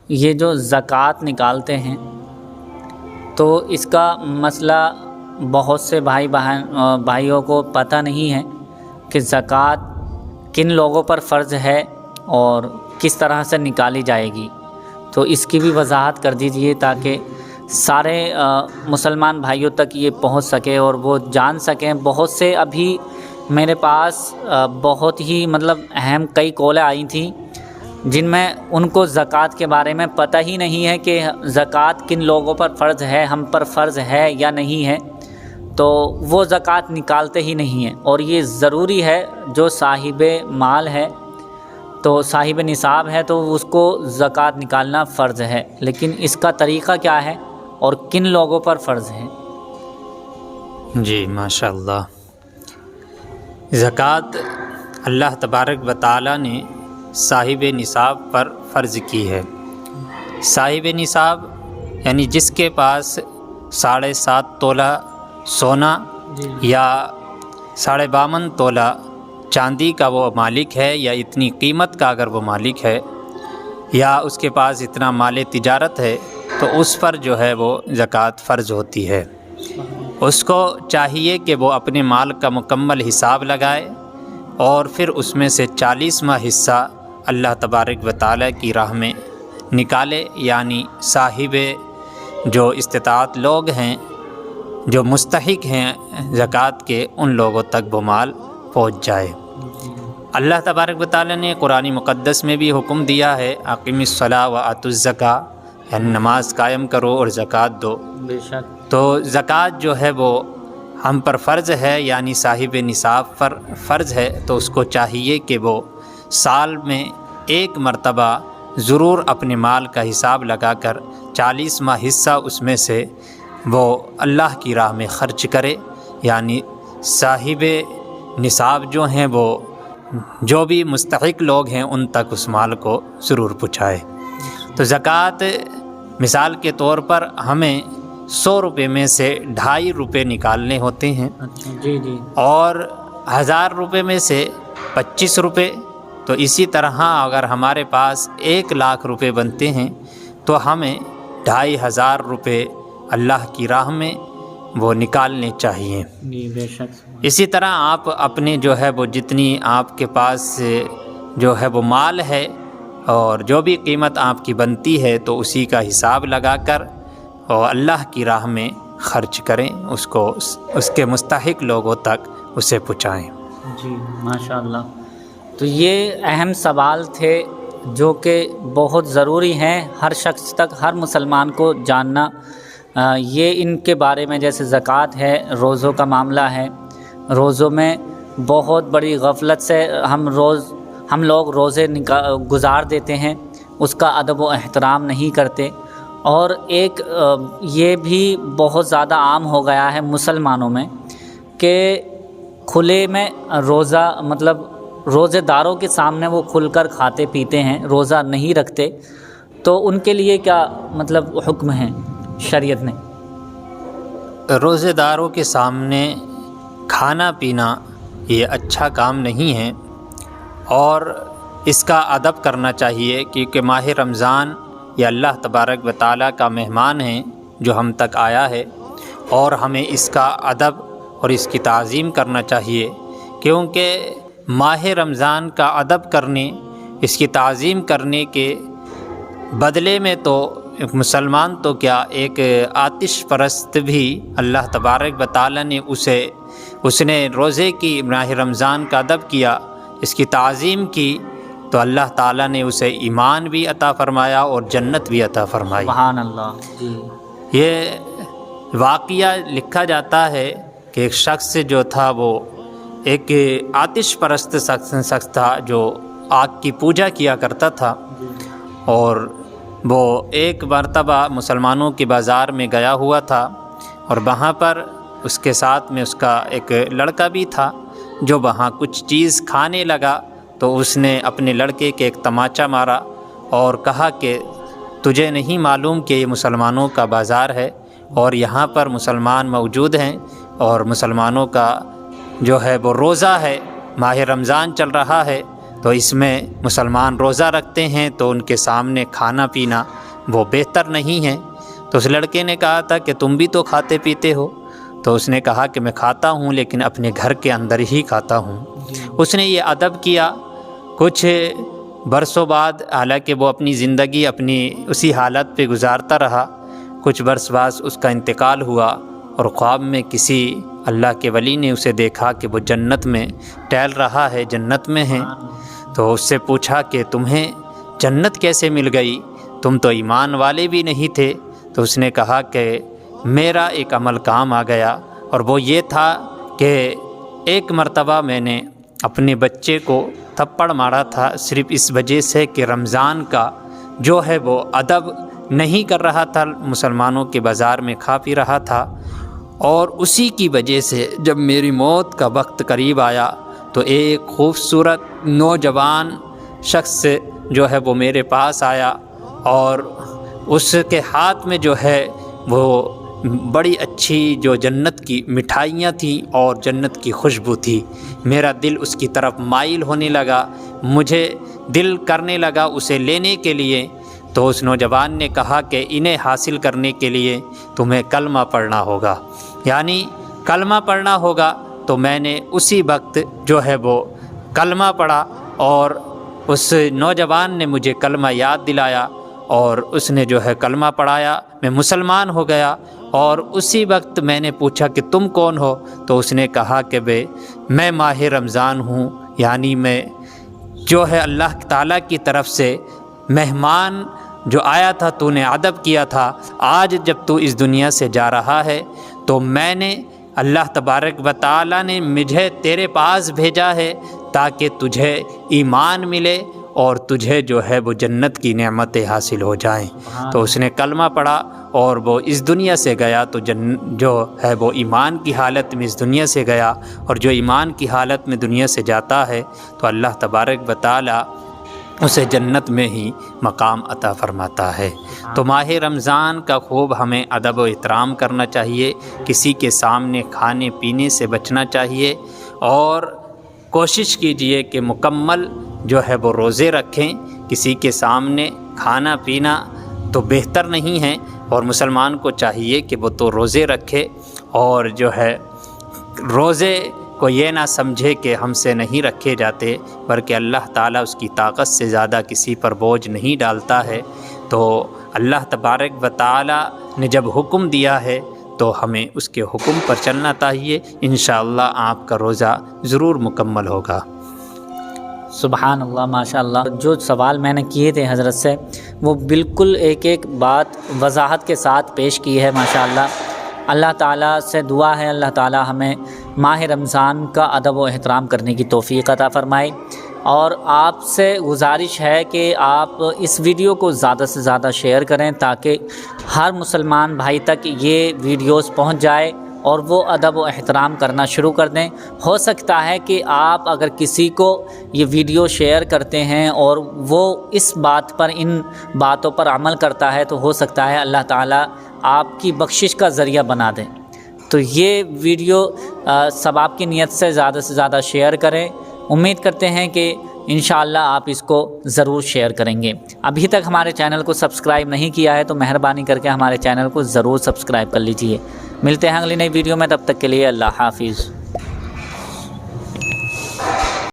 یہ جو زکوٰۃ نکالتے ہیں تو اس کا مسئلہ بہت سے بھائیوں کو پتہ نہیں ہے کہ زکوٰۃ کن لوگوں پر فرض ہے اور کس طرح سے نکالی جائے گی، تو اس کی بھی وضاحت کر دیجئے تاکہ سارے مسلمان بھائیوں تک یہ پہنچ سکے اور وہ جان سکیں۔ بہت سے ابھی میرے پاس بہت ہی اہم کئی کالیں آئی تھیں جن میں ان کو زکوٰۃ کے بارے میں پتہ ہی نہیں ہے کہ زکوٰۃ کن لوگوں پر فرض ہے، ہم پر فرض ہے یا نہیں ہے، تو وہ زکوٰۃ نکالتے ہی نہیں ہیں۔ اور یہ ضروری ہے، جو صاحب مال ہے تو صاحب نصاب ہے تو اس کو زکوٰۃ نکالنا فرض ہے، لیکن اس کا طریقہ کیا ہے اور کن لوگوں پر فرض ہے؟ جی ماشاءاللہ، زکوٰۃ اللہ تبارک و تعالیٰ نے صاحب نصاب پر فرض کی ہے۔ صاحب نصاب یعنی جس کے پاس 7.5 تولہ سونا یا 52.5 تولہ چاندی کا وہ مالک ہے، یا اتنی قیمت کا اگر وہ مالک ہے، یا اس کے پاس اتنا مال تجارت ہے، تو اس پر جو ہے وہ زکوٰۃ فرض ہوتی ہے۔ اس کو چاہیے کہ وہ اپنے مال کا مکمل حساب لگائے اور پھر اس میں سے 40واں حصہ اللہ تبارک و تعالیٰ کی راہ میں نکالے، یعنی صاحب جو استطاعت لوگ ہیں، جو مستحق ہیں زکوٰۃ کے، ان لوگوں تک وہ مال پہنچ جائے۔ اللہ تبارک و تعالیٰ نے قرآن مقدس میں بھی حکم دیا ہے، اقیم الصلاۃ وآتوا الزکاۃ، یعنی نماز قائم کرو اور زکوٰۃ دو۔ بے شک تو زکوٰۃ جو ہے وہ ہم پر فرض ہے، یعنی صاحب نصاب پر فرض ہے، تو اس کو چاہیے کہ وہ سال میں ایک مرتبہ ضرور اپنے مال کا حساب لگا کر 40واں حصہ اس میں سے وہ اللہ کی راہ میں خرچ کرے، یعنی صاحب نصاب جو ہیں وہ جو بھی مستحق لوگ ہیں ان تک اس مال کو ضرور پہنچائے۔ تو زکوٰۃ مثال کے طور پر ہمیں 100 روپے میں سے 2.5 روپے نکالنے ہوتے ہیں، جی اور 1000 روپے میں سے 25 روپے۔ تو اسی طرح اگر ہمارے پاس 1 لاکھ روپے بنتے ہیں تو ہمیں 2500 روپے اللہ کی راہ میں وہ نکالنے چاہیے۔ جی بے شک۔ اسی طرح آپ اپنے جو ہے وہ جتنی آپ کے پاس جو ہے وہ مال ہے اور جو بھی قیمت آپ کی بنتی ہے، تو اسی کا حساب لگا کر اور اللہ کی راہ میں خرچ کریں، اس کو اس کے مستحق لوگوں تک اسے پہنچائیں۔ جی ماشاءاللہ، تو یہ اہم سوال تھے جو کہ بہت ضروری ہیں ہر شخص تک، ہر مسلمان کو جاننا۔ یہ ان کے بارے میں جیسے زکوٰۃ ہے، روزوں کا معاملہ ہے، روزوں میں بہت بڑی غفلت سے ہم لوگ روزے گزار دیتے ہیں، اس کا ادب و احترام نہیں کرتے۔ اور ایک یہ بھی بہت زیادہ عام ہو گیا ہے مسلمانوں میں کہ کھلے میں روزہ روزے داروں کے سامنے وہ کھل کر کھاتے پیتے ہیں، روزہ نہیں رکھتے، تو ان کے لیے کیا حکم ہے شریعت نے؟ روزے داروں کے سامنے کھانا پینا یہ اچھا کام نہیں ہے، اور اس کا ادب کرنا چاہیے، کیونکہ ماہ رمضان یہ اللہ تبارک و تعالیٰ کا مہمان ہے جو ہم تک آیا ہے، اور ہمیں اس کا ادب اور اس کی تعظیم کرنا چاہیے، کیونکہ ماہ رمضان کا ادب کرنے، اس کی تعظیم کرنے کے بدلے میں تو ایک مسلمان تو کیا، ایک آتش پرست بھی اللہ تبارک و تعالیٰ نے اس نے روزے کی ماہ رمضان کا ادب کیا، اس کی تعظیم کی، تو اللہ تعالیٰ نے اسے ایمان بھی عطا فرمایا اور جنت بھی عطا فرمائی۔ سبحان اللہ۔ جی یہ واقعہ لکھا جاتا ہے کہ ایک شخص جو تھا وہ ایک آتش پرست شخص تھا جو آگ کی پوجا کیا کرتا تھا، اور وہ ایک مرتبہ مسلمانوں کے بازار میں گیا ہوا تھا، اور وہاں پر اس کے ساتھ میں اس کا ایک لڑکا بھی تھا جو وہاں کچھ چیز کھانے لگا، تو اس نے اپنے لڑکے کے ایک تماچا مارا اور کہا کہ تجھے نہیں معلوم کہ یہ مسلمانوں کا بازار ہے اور یہاں پر مسلمان موجود ہیں، اور مسلمانوں کا جو ہے وہ روزہ ہے، ماہ رمضان چل رہا ہے، تو تو اس میں مسلمان روزہ رکھتے ہیں تو ان کے سامنے کھانا پینا وہ بہتر نہیں ہے۔ تو اس لڑکے نے کہا تھا کہ تم بھی تو کھاتے پیتے ہو؟ تو اس نے کہا کہ میں کھاتا ہوں لیکن اپنے گھر کے اندر ہی کھاتا ہوں۔ اس نے یہ ادب کیا۔ کچھ برسوں بعد، حالانکہ وہ اپنی زندگی اپنی اسی حالت پہ گزارتا رہا، کچھ برس بعد اس کا انتقال ہوا، اور خواب میں کسی اللہ کے ولی نے اسے دیکھا کہ وہ جنت میں ٹہل رہا ہے، جنت میں ہے۔ تو اس سے پوچھا کہ تمہیں جنت کیسے مل گئی؟ تم تو ایمان والے بھی نہیں تھے۔ تو اس نے کہا کہ میرا ایک عمل کام آ گیا، اور وہ یہ تھا کہ ایک مرتبہ میں نے اپنے بچے کو تھپڑ مارا تھا، صرف اس وجہ سے کہ رمضان کا جو ہے وہ ادب نہیں کر رہا تھا، مسلمانوں کے بازار میں کھا پی رہا تھا، اور اسی کی وجہ سے جب میری موت کا وقت قریب آیا تو ایک خوبصورت نوجوان شخص جو ہے وہ میرے پاس آیا، اور اس کے ہاتھ میں جو ہے وہ بڑی اچھی جو جنت کی مٹھائیاں تھیں اور جنت کی خوشبو تھی۔ میرا دل اس کی طرف مائل ہونے لگا، مجھے دل کرنے لگا اسے لینے کے لیے۔ تو اس نوجوان نے کہا کہ انہیں حاصل کرنے کے لیے تمہیں کلمہ پڑھنا ہوگا، یعنی کلمہ پڑھنا ہوگا۔ تو میں نے اسی وقت جو ہے وہ کلمہ پڑھا، اور اس نوجوان نے مجھے کلمہ یاد دلایا، اور اس نے جو ہے کلمہ پڑھایا، میں مسلمان ہو گیا۔ اور اسی وقت میں نے پوچھا کہ تم کون ہو؟ تو اس نے کہا کہ میں ماہ رمضان ہوں، یعنی میں جو ہے اللہ تعالیٰ کی طرف سے مہمان جو آیا تھا، تو نے ادب کیا تھا، آج جب تو اس دنیا سے جا رہا ہے تو میں نے اللہ تبارک و تعالیٰ نے مجھے تیرے پاس بھیجا ہے تاکہ تجھے ایمان ملے اور تجھے جو ہے وہ جنت کی نعمتیں حاصل ہو جائیں۔ تو اس نے کلمہ پڑھا اور وہ اس دنیا سے گیا، تو جو ہے وہ ایمان کی حالت میں اس دنیا سے گیا، اور جو ایمان کی حالت میں دنیا سے جاتا ہے تو اللہ تبارک و تعالیٰ اسے جنت میں ہی مقام عطا فرماتا ہے۔ تو ماہ رمضان کا خوب ہمیں ادب و احترام کرنا چاہیے، کسی کے سامنے کھانے پینے سے بچنا چاہیے، اور کوشش کیجئے کہ مکمل جو ہے وہ روزے رکھیں۔ کسی کے سامنے کھانا پینا تو بہتر نہیں ہے، اور مسلمان کو چاہیے کہ وہ تو روزے رکھے، اور جو ہے روزے کو یہ نہ سمجھے کہ ہم سے نہیں رکھے جاتے، بلکہ اللہ تعالیٰ اس کی طاقت سے زیادہ کسی پر بوجھ نہیں ڈالتا ہے۔ تو اللہ تبارک و تعالیٰ نے جب حکم دیا ہے تو ہمیں اس کے حکم پر چلنا چاہیے، انشاءاللہ آپ کا روزہ ضرور مکمل ہوگا۔ سبحان اللہ، ماشاء اللہ۔ جو سوال میں نے کیے تھے حضرت سے وہ بالکل ایک ایک بات وضاحت کے ساتھ پیش کی ہے، ماشاء اللہ۔ اللہ تعالیٰ سے دعا ہے اللہ تعالیٰ ہمیں ماہ رمضان کا ادب و احترام کرنے کی توفیق عطا فرمائے، اور آپ سے گزارش ہے کہ آپ اس ویڈیو کو زیادہ سے زیادہ شیئر کریں تاکہ ہر مسلمان بھائی تک یہ ویڈیوز پہنچ جائے اور وہ ادب و احترام کرنا شروع کر دیں۔ ہو سکتا ہے کہ آپ اگر کسی کو یہ ویڈیو شیئر کرتے ہیں اور وہ اس بات پر، ان باتوں پر عمل کرتا ہے، تو ہو سکتا ہے اللہ تعالیٰ آپ کی بخشش کا ذریعہ بنا دیں۔ تو یہ ویڈیو ثواب کی نیت سے زیادہ شیئر کریں۔ امید کرتے ہیں کہ انشاءاللہ آپ اس کو ضرور شیئر کریں گے۔ ابھی تک ہمارے چینل کو سبسکرائب نہیں کیا ہے تو مہربانی کر کے ہمارے چینل کو ضرور سبسکرائب کر لیجئے۔ ملتے ہیں اگلی نئی ویڈیو میں، تب تک کے لیے اللہ حافظ۔